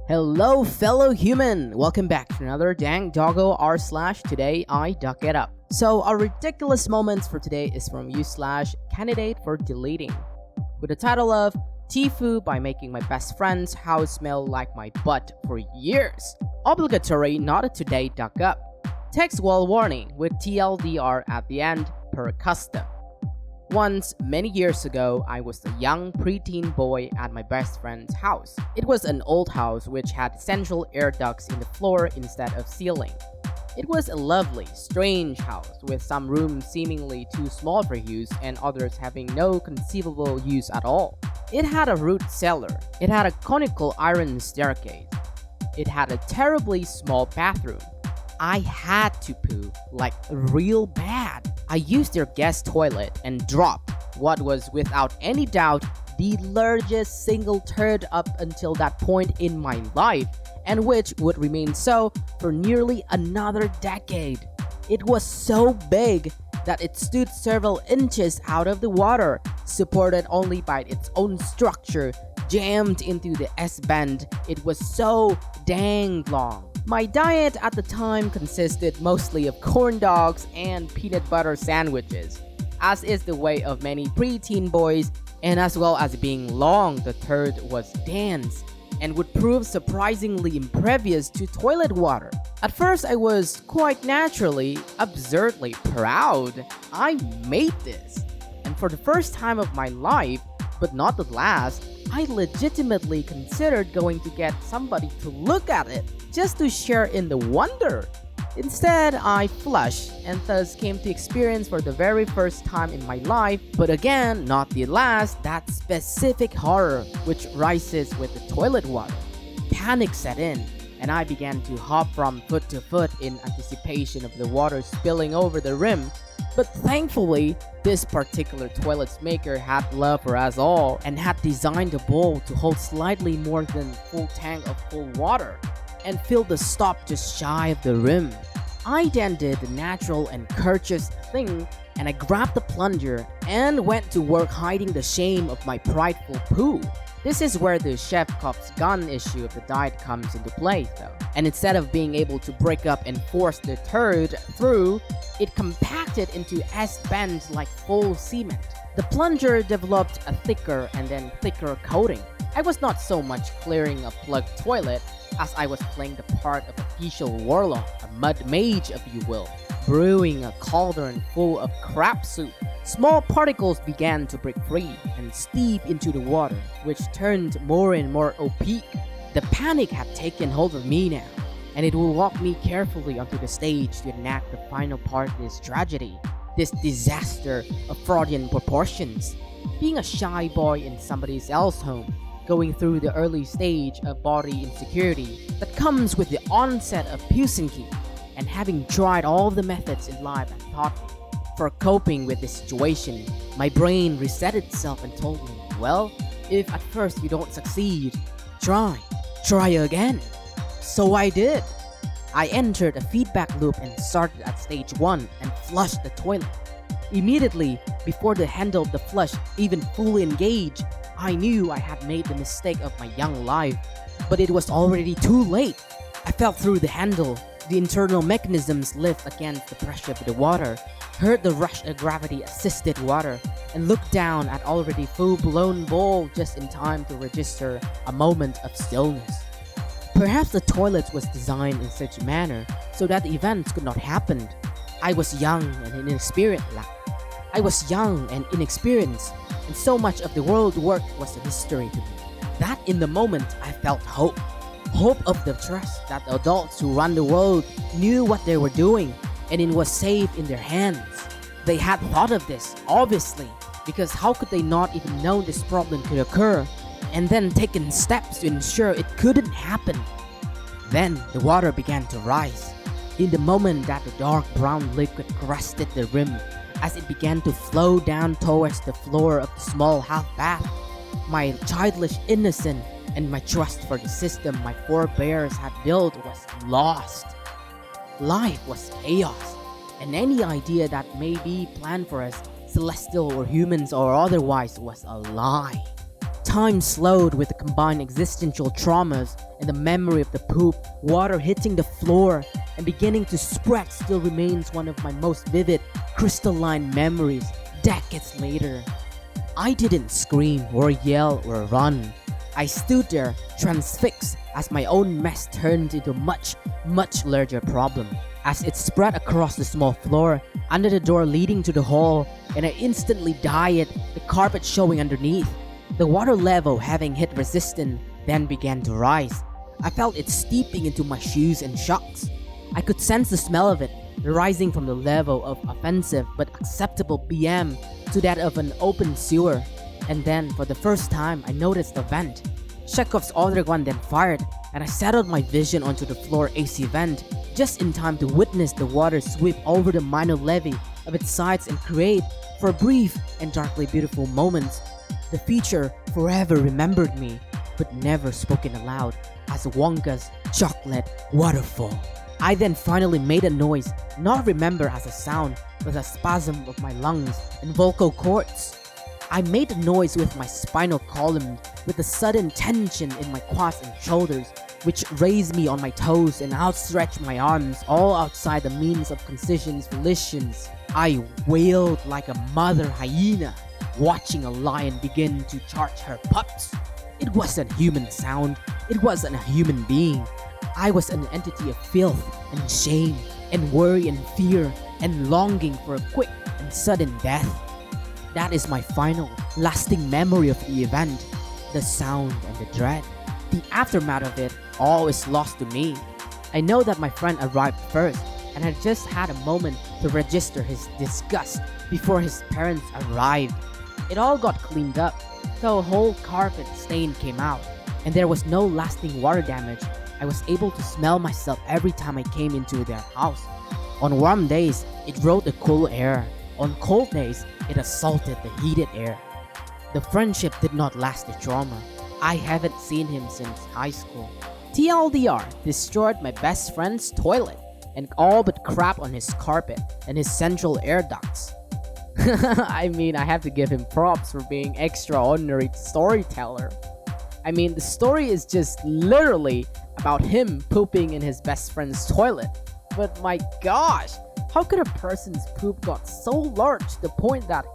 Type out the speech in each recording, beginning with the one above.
Hello, fellow human! Welcome back to another Dank Doggo r/ Today I Duck It Up. So, our ridiculous moments for today is from you / candidate for deleting, with the title of TIFU by making my best friend's house smell like my butt for years. Obligatory not a today duck up. Text wall warning with TLDR at the end per custom. Once, many years ago, I was a young preteen boy at my best friend's house. It was an old house which had central air ducts in the floor instead of ceiling. It was a lovely, strange house with some rooms seemingly too small for use and others having no conceivable use at all. It had a root cellar. It had a conical iron staircase. It had a terribly small bathroom. I had to poo, like real bad. I used their guest toilet and dropped what was without any doubt the largest single turd up until that point in my life, and which would remain so for nearly another decade. It was so big that it stood several inches out of the water, supported only by its own structure, jammed into the S-bend. It was so dang long. My diet at the time consisted mostly of corn dogs and peanut butter sandwiches, as is the way of many preteen boys, and as well as being long, the turd was dense and would prove surprisingly impervious to toilet water. At first I was quite naturally, absurdly proud. I made this, and for the first time of my life, but not the last, I legitimately considered going to get somebody to look at it, just to share in the wonder. Instead, I flushed and thus came to experience for the very first time in my life, but again, not the last, that specific horror which rises with the toilet water. Panic set in, and I began to hop from foot to foot in anticipation of the water spilling over the rim. But thankfully, this particular toilet's maker had love for us all and had designed a bowl to hold slightly more than full tank of full water and fill the stop just shy of the rim. I then did the natural and courteous thing, and I grabbed the plunger and went to work hiding the shame of my prideful poo. This is where the chef cop's gun issue of the diet comes into play though. And instead of being able to break up and force the turd through, it compacted into S-bends like full cement. The plunger developed a thicker and then thicker coating. I was not so much clearing a plugged toilet as I was playing the part of official warlock, a mud mage if you will, brewing a cauldron full of crab soup. Small particles began to break free and steep into the water, which turned more and more opaque. The panic had taken hold of me now, and it will walk me carefully onto the stage to enact the final part of this tragedy, this disaster of Freudian proportions. Being a shy boy in somebody else's home, going through the early stage of body insecurity that comes with the onset of puberty, and having tried all the methods in life and taught me for coping with this situation, my brain reset itself and told me, well, if at first you don't succeed, try again. So I did. I entered a feedback loop and started at stage 1 and flushed the toilet. Immediately, before the handle of the flush even fully engaged, I knew I had made the mistake of my young life, but it was already too late. I felt through the handle, the internal mechanisms lift against the pressure of the water, heard the rush of gravity-assisted water, and looked down at already full-blown bowl just in time to register a moment of stillness. Perhaps the toilet was designed in such a manner so that events could not happen. I was young and inexperienced, and so much of the world work was a mystery to me. That in the moment I felt hope. Hope of the trust that the adults who run the world knew what they were doing and it was safe in their hands. They had thought of this, obviously, because how could they not even know this problem could occur and then taken steps to ensure it couldn't happen? Then the water began to rise. In the moment that the dark brown liquid crested the rim, as it began to flow down towards the floor of the small half bath, my childish innocence and my trust for the system my forebears had built was lost. Life was chaos, and any idea that may be planned for us, celestial or humans or otherwise, was a lie. Time slowed with the combined existential traumas and the memory of the poop, water hitting the floor, and beginning to spread still remains one of my most vivid, crystalline memories decades later. I didn't scream or yell or run. I stood there, transfixed, as my own mess turned into a much, much larger problem. As it spread across the small floor, under the door leading to the hall, and I instantly died, the carpet showing underneath. The water level having hit resistance then began to rise. I felt it steeping into my shoes and socks. I could sense the smell of it, rising from the level of offensive but acceptable BM to that of an open sewer. And then, for the first time, I noticed the vent. Chekhov's other gun then fired, and I settled my vision onto the floor AC vent, just in time to witness the water sweep over the minor levee of its sides and create, for a brief and darkly beautiful moment, the feature forever remembered me, but never spoken aloud, as Wonka's chocolate waterfall. I then finally made a noise, not remember as a sound, but a spasm of my lungs and vocal cords. I made a noise with my spinal column, with a sudden tension in my quads and shoulders, which raised me on my toes and outstretched my arms, all outside the means of concision's volitions. I wailed like a mother hyena, watching a lion begin to charge her pups. It wasn't human sound, it wasn't a human being. I was an entity of filth and shame and worry and fear and longing for a quick and sudden death. That is my final, lasting memory of the event, the sound and the dread. The aftermath of it all is lost to me. I know that my friend arrived first and had just had a moment to register his disgust before his parents arrived. It all got cleaned up, so a whole carpet stain came out, and there was no lasting water damage. I was able to smell myself every time I came into their house. On warm days, it rode the cool air. On cold days, it assaulted the heated air. The friendship did not last the trauma. I haven't seen him since high school. TLDR destroyed my best friend's toilet and all but crap on his carpet and his central air ducts. I mean, I have to give him props for being extraordinary storyteller. I mean, the story is just literally about him pooping in his best friend's toilet. But my gosh, how could a person's poop got so large to the point that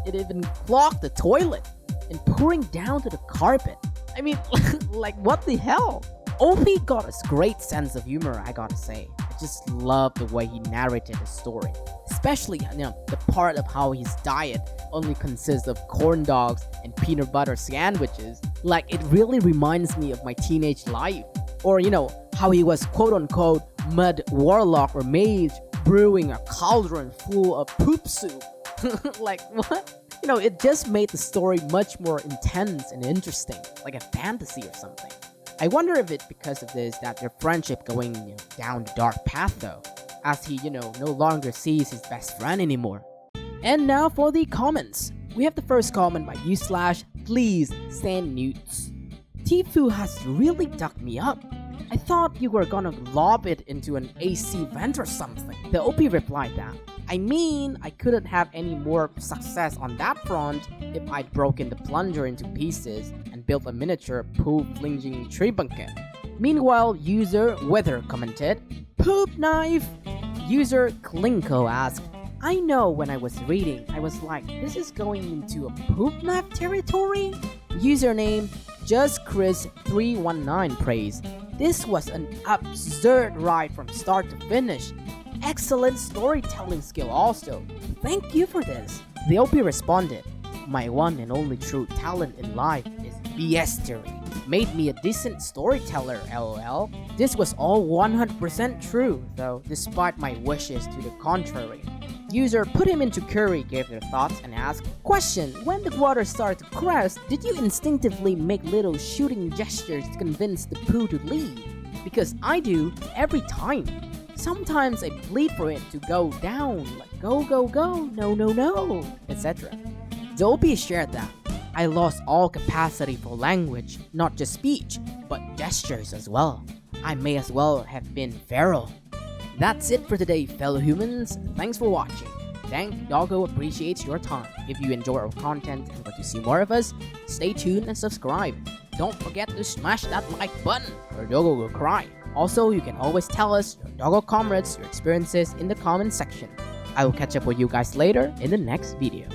it even clogged the toilet and pouring down to the carpet? I mean, like what the hell? OP got a great sense of humor, I gotta say. I just love the way he narrated the story. Especially, the part of how his diet only consists of corn dogs and peanut butter sandwiches. Like, it really reminds me of my teenage life. Or, how he was quote-unquote mud warlock or mage brewing a cauldron full of poop soup. Like, what? It just made the story much more intense and interesting, like a fantasy or something. I wonder if it's because of this that their friendship going down the dark path though, as he no longer sees his best friend anymore. And now for the comments. We have the first comment by /please send nudes. TIFU has really ducked me up. I thought you were gonna lob it into an AC vent or something. The OP replied that, I mean, I couldn't have any more success on that front if I'd broken the plunger into pieces and built a miniature poo-flinging tree bucket. Meanwhile, user Weather commented, Poop knife! User Klinko asked, I know when I was reading, I was like, this is going into a poop knife territory? Username JustChris319 praised, this was an absurd ride from start to finish. Excellent storytelling skill also. Thank you for this. The OP responded, my one and only true talent in life is BS theory. Made me a decent storyteller, lol. This was all 100% true, though, despite my wishes to the contrary. User Put Him Into Curry gave their thoughts and asked, question, when the water started to crest, did you instinctively make little shooting gestures to convince the poo to leave? Because I do, every time. Sometimes I plead for it to go down, like go, no, etc. The OP shared that, I lost all capacity for language, not just speech, but gestures as well. I may as well have been feral. That's it for today, fellow humans. Thanks for watching. Dank Doggo appreciates your time. If you enjoy our content and want to see more of us, stay tuned and subscribe. Don't forget to smash that like button or Doggo will cry. Also, you can always tell us, your Doggo comrades, your experiences in the comment section. I will catch up with you guys later in the next video.